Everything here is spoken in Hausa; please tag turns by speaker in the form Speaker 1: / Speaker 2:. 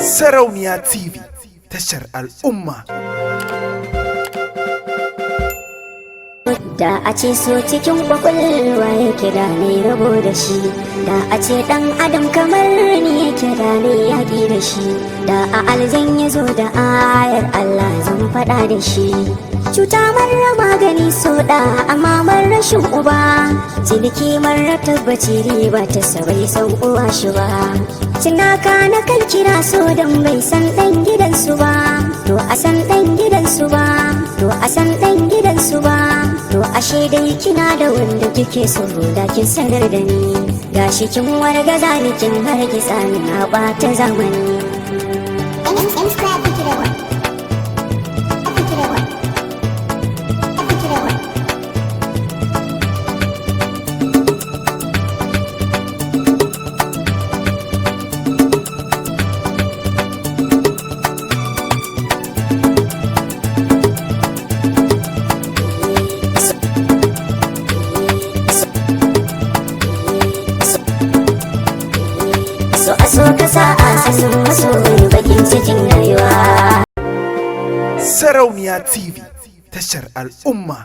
Speaker 1: Sarauniya TV, tashar al'umma.
Speaker 2: Da a ce so cikin kwakwalwa yake da ne rabo da shi, da a ce dan adam kamar ni yake da ne yaƙi da shi, da a aljan ya zo da ayar Allah zan faɗa da shi. Cuta marar magani so da amma marar rashin uba, ciniki marar tabbaci riba ta sabai san uwa shi ba. Cinaka na kan kira so dan bai san dan gidansu ba, to a san dan gidansu ba, to a san dan gidansu ba. To ashe dai kina da wanda kike so da kin sanar da ni, gashi kin wargaza ni kin hargitsa ni na ɓata zamani. So ka sa a sanin masoyi bakin cikin rayuwa.
Speaker 1: Sarauniya TV, tashar al'umma.